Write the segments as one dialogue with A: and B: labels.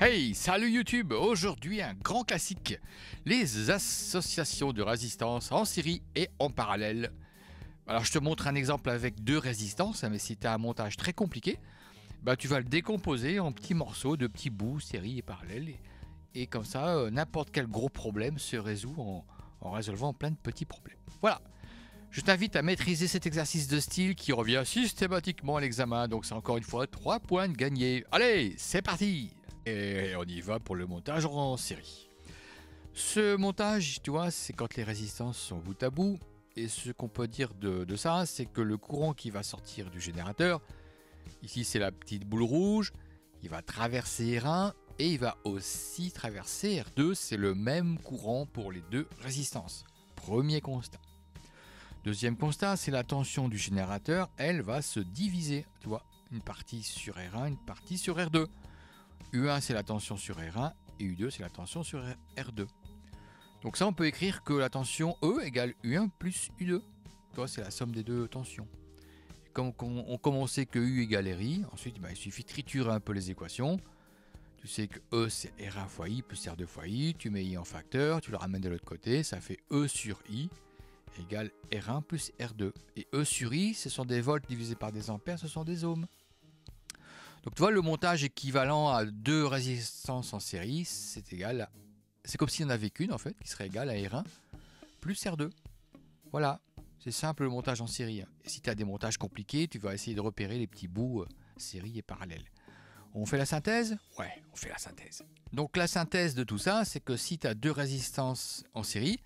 A: Hey, salut YouTube! Aujourd'hui, un grand classique, les associations de résistance en série et en parallèle. Alors, je te montre un exemple avec deux résistances, mais si tu as un montage très compliqué, bah, tu vas le décomposer en petits morceaux, de petits bouts, série et parallèle. Et comme ça, n'importe quel gros problème se résout en résolvant plein de petits problèmes. Voilà! Je t'invite à maîtriser cet exercice de style qui revient systématiquement à l'examen, donc c'est encore une fois 3 points de gagnés. Allez, c'est parti! Et on y va pour le montage en série. Ce montage, tu vois, c'est quand les résistances sont bout à bout. Et ce qu'on peut dire de ça, c'est que le courant qui va sortir du générateur, ici c'est la petite boule rouge, il va traverser R1 et il va aussi traverser R2. C'est le même courant pour les deux résistances. Premier constat. Deuxième constat, c'est la tension du générateur, elle va se diviser, tu vois, une partie sur R1, une partie sur R2. U1 c'est la tension sur R1 et U2 c'est la tension sur R2. Donc ça on peut écrire que la tension E égale U1 plus U2. C'est la somme des deux tensions. Et comme on sait que U égale RI, ensuite il suffit de triturer un peu les équations. Tu sais que E c'est R1 fois I plus R2 fois I, tu mets I en facteur, tu le ramènes de l'autre côté, ça fait E sur I égale R1 plus R2. Et E sur I, ce sont des volts divisés par des ampères, ce sont des ohms. Donc tu vois, le montage équivalent à deux résistances en série, c'est égal à... C'est comme s'il n'y en avait qu'une en fait, qui serait égale à R1 plus R2. Voilà, c'est simple le montage en série. Et si tu as des montages compliqués, tu vas essayer de repérer les petits bouts série et parallèle. On fait la synthèse? Ouais, on fait la synthèse. Donc la synthèse de tout ça, c'est que si tu as deux résistances en série,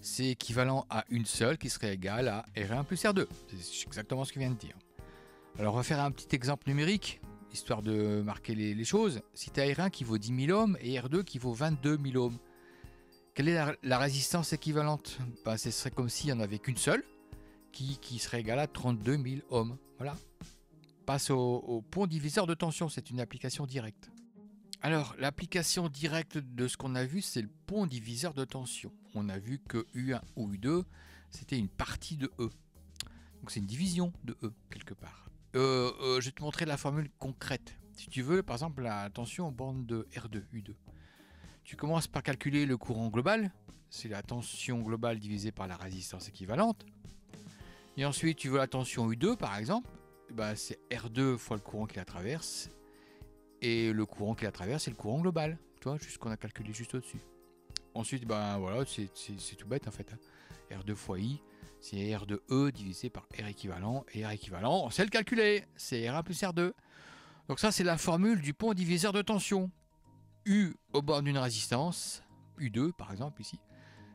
A: c'est équivalent à une seule qui serait égale à R1 plus R2. C'est exactement ce que je viens de dire. Alors on va faire un petit exemple numérique, histoire de marquer les choses. Si tu as R1 qui vaut 10 000 ohms et R2 qui vaut 22 000 ohms, quelle est la résistance équivalente? Ce serait comme s'il n'y en avait qu'une seule, qui serait égale à 32 000 ohms. Voilà. Passe au pont diviseur de tension, c'est une application directe. Alors, l'application directe de ce qu'on a vu, c'est le pont diviseur de tension. On a vu que U1 ou U2, c'était une partie de E. Donc c'est une division de E, quelque part. Je vais te montrer la formule concrète. Si tu veux, par exemple, la tension en borne de R2, U2. Tu commences par calculer le courant global. C'est la tension globale divisée par la résistance équivalente. Et ensuite, tu veux la tension U2, par exemple. C'est R2 fois le courant qui la traverse. Et le courant qui la traverse, c'est le courant global. Tu vois, juste ce qu'on a calculé juste au-dessus. Ensuite, voilà, c'est tout bête en fait. R2 fois I, c'est R2E divisé par R équivalent. Et R équivalent, on sait le calculer. C'est R1 plus R2. Donc ça, c'est la formule du pont diviseur de tension. U au bord d'une résistance, U2 par exemple ici,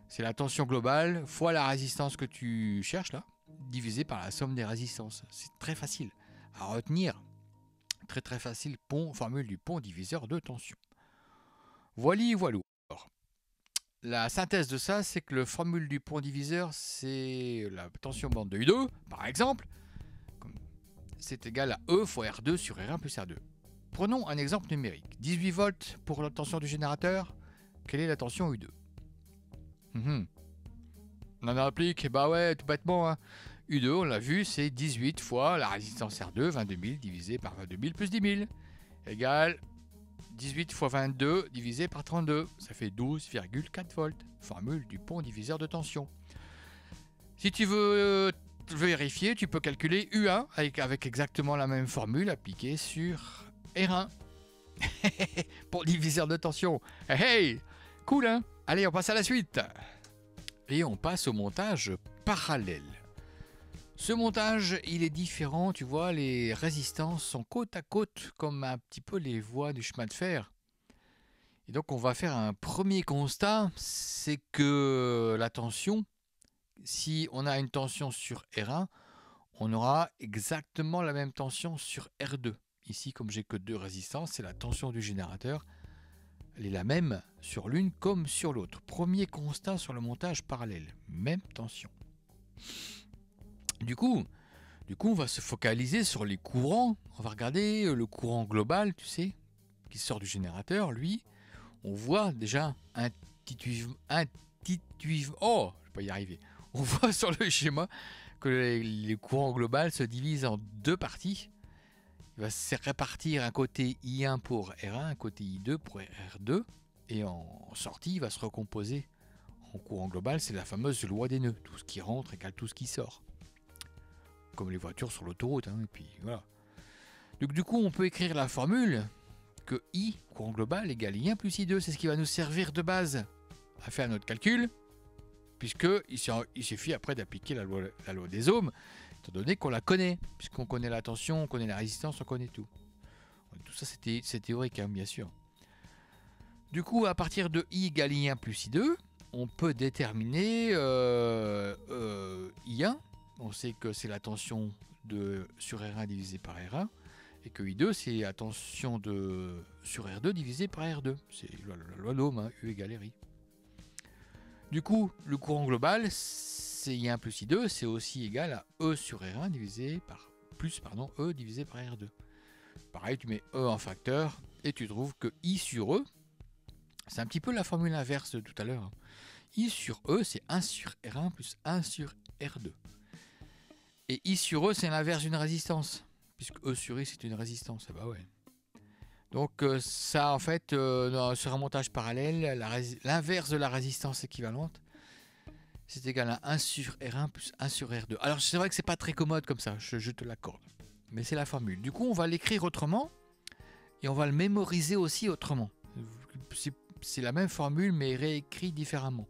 A: c'est la tension globale fois la résistance que tu cherches là, divisé par la somme des résistances. C'est très facile à retenir. Très très facile, formule du pont diviseur de tension. Voilà. La synthèse de ça, c'est que le formule du pont diviseur, c'est la tension bande de U2, par exemple, c'est égal à E fois R2 sur R1 plus R2. Prenons un exemple numérique. 18 volts pour la tension du générateur. Quelle est la tension U2? On en applique, bah ouais, tout bêtement. Hein. U2, on l'a vu, c'est 18 fois la résistance R2, 22 000 divisé par 22 000 plus 10 000, égale 18 fois 22 divisé par 32. Ça fait 12,4 volts. Formule du pont diviseur de tension. Si tu veux vérifier, tu peux calculer U1 avec exactement la même formule appliquée sur R1. Pour diviseur de tension. Hey, cool hein. Allez, on passe à la suite. Et on passe au montage parallèle. Ce montage, il est différent, tu vois, les résistances sont côte à côte comme un petit peu les voies du chemin de fer. Et donc on va faire un premier constat, c'est que la tension, si on a une tension sur R1, on aura exactement la même tension sur R2. Ici, comme j'ai que deux résistances, c'est la tension du générateur. Elle est la même sur l'une comme sur l'autre. Premier constat sur le montage parallèle. Même tension. Du coup, on va se focaliser sur les courants. On va regarder le courant global, tu sais, qui sort du générateur. Lui, on voit déjà intuitivement... Oh, je vais pas y arriver. On voit sur le schéma que le courant global se divise en deux parties. il va se répartir un côté I1 pour R1, un côté I2 pour R2, et en sortie, il va se recomposer en courant global. C'est la fameuse loi des nœuds. Tout ce qui rentre égale tout ce qui sort. Comme les voitures sur l'autoroute, hein, et puis voilà. Donc du coup, on peut écrire la formule que I, courant global, égale I1 plus I2. C'est ce qui va nous servir de base à faire notre calcul, puisqu'il suffit après d'appliquer la loi des ohms, étant donné qu'on la connaît, puisqu'on connaît la tension, on connaît la résistance, on connaît tout. Tout ça, c'est théorique, hein, bien sûr. Du coup, à partir de I égale I1 plus I2, on peut déterminer I1. On sait que c'est la tension sur R1 divisé par R1, et que I2, c'est la tension sur R2 divisé par R2. C'est la loi d'Ohm, hein, U égale RI. Du coup, le courant global, c'est I1 plus I2, c'est aussi égal à E sur R1 divisé par E divisé par R2. Pareil, tu mets E en facteur et tu trouves que I sur E, c'est un petit peu la formule inverse de tout à l'heure. I sur E, c'est 1 sur R1 plus 1 sur R2. Et I sur E, c'est l'inverse d'une résistance, puisque E sur I, c'est une résistance. Ah bah ouais. Donc ça, en fait, sur un montage parallèle, l'inverse de la résistance équivalente, c'est égal à 1 sur R1 plus 1 sur R2. Alors c'est vrai que c'est pas très commode comme ça, je te l'accorde. Mais c'est la formule. Du coup, on va l'écrire autrement, et on va le mémoriser aussi autrement. C'est la même formule, mais réécrit différemment.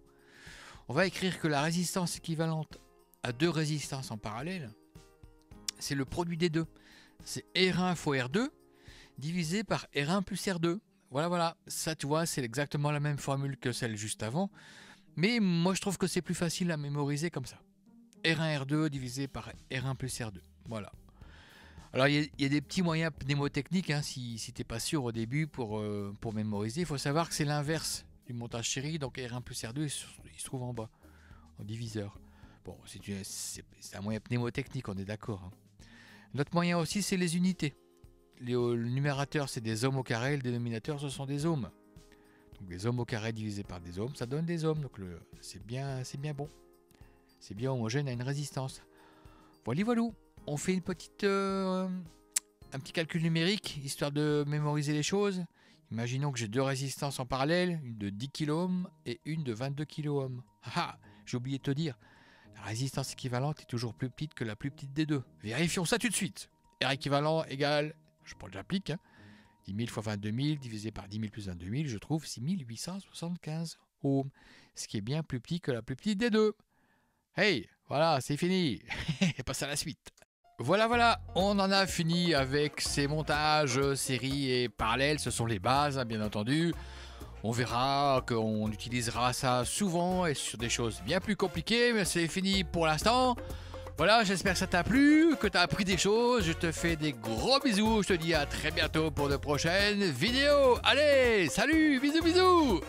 A: On va écrire que la résistance équivalente à deux résistances en parallèle, c'est le produit des deux. C'est R1 fois R2 divisé par R1 plus R2. Voilà. Ça, tu vois, c'est exactement la même formule que celle juste avant. Mais moi, je trouve que c'est plus facile à mémoriser comme ça. R1, R2 divisé par R1 plus R2. Voilà. Alors, il y a des petits moyens mnémotechniques, hein, si tu n'es pas sûr au début pour mémoriser. Il faut savoir que c'est l'inverse du montage série. Donc, R1 plus R2, il se trouve en bas, en diviseur. Bon, c'est un moyen mnémotechnique, on est d'accord. Hein. Notre moyen aussi, c'est les unités. Le numérateur, c'est des ohms au carré. Le dénominateur, ce sont des ohms. Donc, des ohms au carré divisé par des ohms, ça donne des ohms. Donc, c'est bien bon. C'est bien homogène à une résistance. Voilà. On fait un petit calcul numérique, histoire de mémoriser les choses. Imaginons que j'ai deux résistances en parallèle, une de 10 kΩ et une de 22 kΩ. Ah, j'ai oublié de te dire, la résistance équivalente est toujours plus petite que la plus petite des deux. Vérifions ça tout de suite. R équivalent égale, j'applique, 10 000 fois 22 000 divisé par 10 000 plus 22 000, je trouve 6 875 ohms. Ce qui est bien plus petit que la plus petite des deux. Hey, voilà, c'est fini. Passe à la suite. Voilà, on en a fini avec ces montages série et parallèles. Ce sont les bases, hein, bien entendu. On verra qu'on utilisera ça souvent et sur des choses bien plus compliquées, mais c'est fini pour l'instant. Voilà, j'espère que ça t'a plu, que tu as appris des choses. Je te fais des gros bisous. Je te dis à très bientôt pour de prochaines vidéos. Allez, salut, bisous